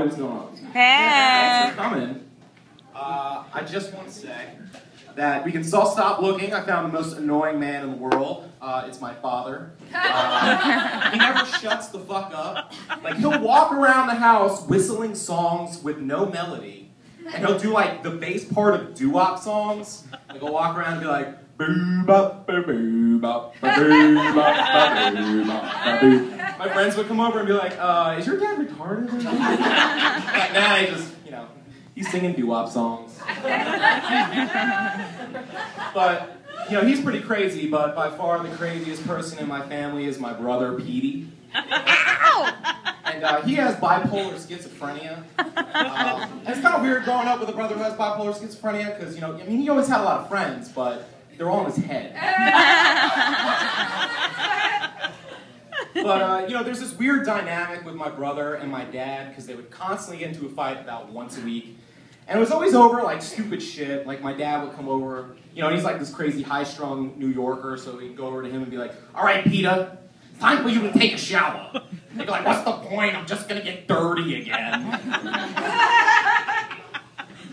everybody. What's going on? Hey. Thanks for coming. I just want to say that we can all stop looking. I found the most annoying man in the world. It's my father. He never shuts the fuck up. Like, he'll walk around the house whistling songs with no melody. And he'll do, like, the bass part of doo-wop songs. Like, he'll walk around and be like, boo-bop, boo-bop, boo-bop, boo-bop. My friends would come over and be like, is your dad retarded? Like, nah, he just, he's singing doo-wop songs. But, he's pretty crazy, but by far the craziest person in my family is my brother, Petey. And he has bipolar schizophrenia. And it's kind of weird growing up with a brother who has bipolar schizophrenia, because, he always had a lot of friends, but they're all in his head. But, there's this weird dynamic with my brother and my dad, because they would constantly get into a fight about once a week. And it was always over, like, stupid shit. Like, my dad would come over, and he's like this crazy high-strung New Yorker, so we'd go over to him and be like, all right, Peter, it's time for you to take a shower. And he'd be like, what's the point? I'm just gonna get dirty again.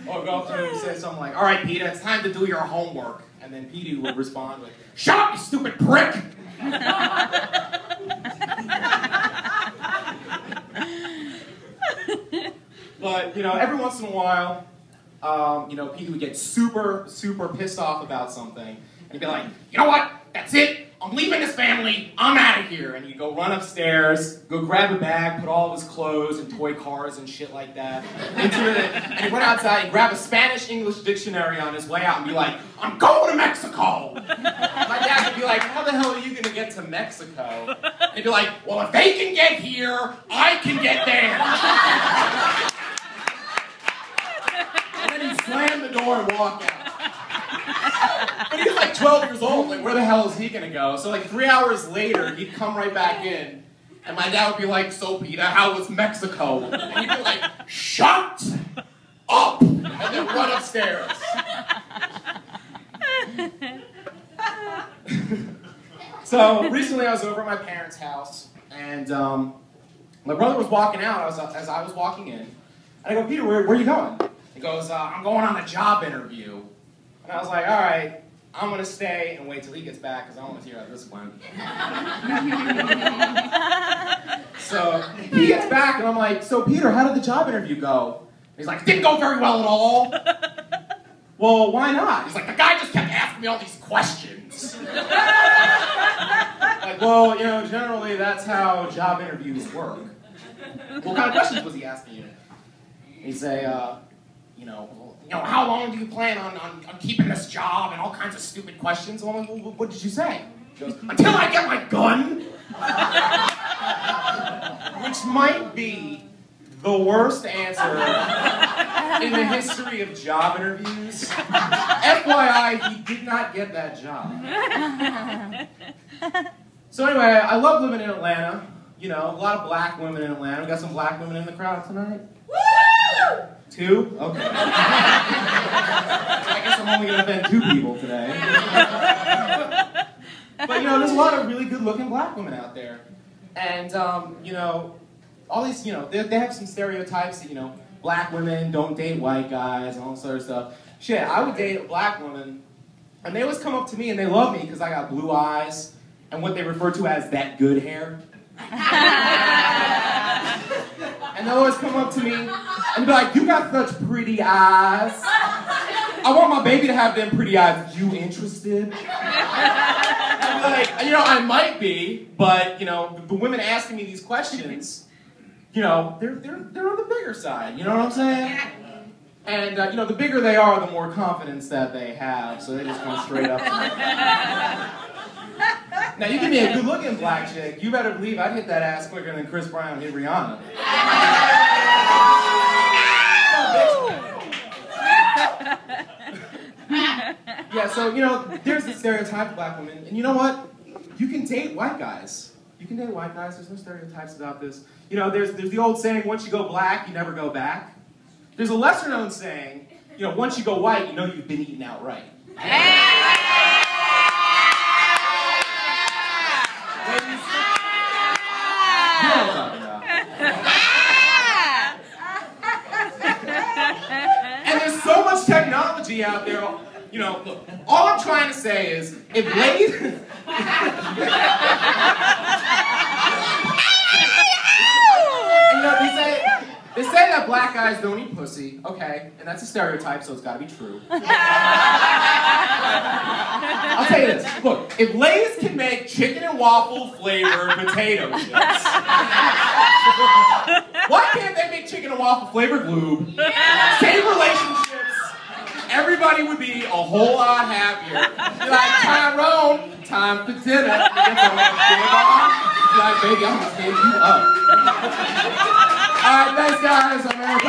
Or go up to him and say something like, all right, Peter, it's time to do your homework. And then Petey would respond with, shut up, you stupid prick! But, every once in a while, Petey would get super, super pissed off about something. And he'd be like, you know what? That's it. I'm leaving this family. I'm out of here. And he'd go run upstairs, go grab a bag, put all of his clothes and toy cars and shit like that into it. And he'd run outside and grab a Spanish-English dictionary on his way out and be like, I'm going to Mexico. My dad would be like, how the hell are you going to get to Mexico? And he'd be like, well, if they can get here, I can get there. And then he'd slam the door and walk out. But he's like 12 years old, like where the hell is he gonna go? So like 3 hours later, he'd come right back in, and my dad would be like, so Peter, how was Mexico? And he'd be like, shut up! And then run upstairs. So recently I was over at my parents' house, and my brother was walking out as I was walking in, and I go, Peter, where are you going? He goes, I'm going on a job interview. And I was like, all right, I'm going to stay and wait till he gets back, because I don't want to hear how this went. So he gets back, and I'm like, so Peter, how did the job interview go? And he's like, it didn't go very well at all. Well, why not? He's like, the guy just kept asking me all these questions. Like, well, generally that's how job interviews work. What kind of questions was he asking you? He'd say, how long do you plan on keeping this job, and all kinds of stupid questions. I'm like, well, what did you say? He goes, until I get my gun. Which might be the worst answer in the history of job interviews. FYI, he did not get that job. So anyway, I love living in Atlanta. A lot of black women in Atlanta. We got some black women in the crowd tonight. Woo! 2? Okay. I guess I'm only going to offend 2 people today. But, there's a lot of really good-looking black women out there. And, all these, they have some stereotypes that, black women don't date white guys and all this other stuff. Shit, I would date a black woman, and they always come up to me and they love me because I got blue eyes and what they refer to as that good hair. And they'll always come up to me and be like, you got such pretty eyes. I want my baby to have them pretty eyes. You interested? I'd be like, I might be, but, the women asking me these questions, they're on the bigger side, you know what I'm saying? And, the bigger they are, the more confidence that they have, so they just come straight up to me. Now, you give me a good-looking black chick, you better believe I'd hit that ass quicker than Chris Brown hit Rihanna. Yeah, so, there's the stereotype of black women, and you know what? You can date white guys. You can date white guys, there's no stereotypes about this. There's the old saying, once you go black, you never go back. There's a lesser-known saying, once you go white, you've been eaten outright. see out there. You know, look, all I'm trying to say is, if ladies... You know, they say that black guys don't eat pussy, okay, and that's a stereotype, so it's gotta be true. I'll tell you this, look, if ladies can make chicken and waffle flavored potato chips, why can't they make chicken and waffle flavored lube? Same relationships, everybody would be a whole lot happier. You're like, Tyrone, time for dinner. You get the big arm. You're like, baby, I'm gonna stand you up. Alright, thanks guys, I'm Erik.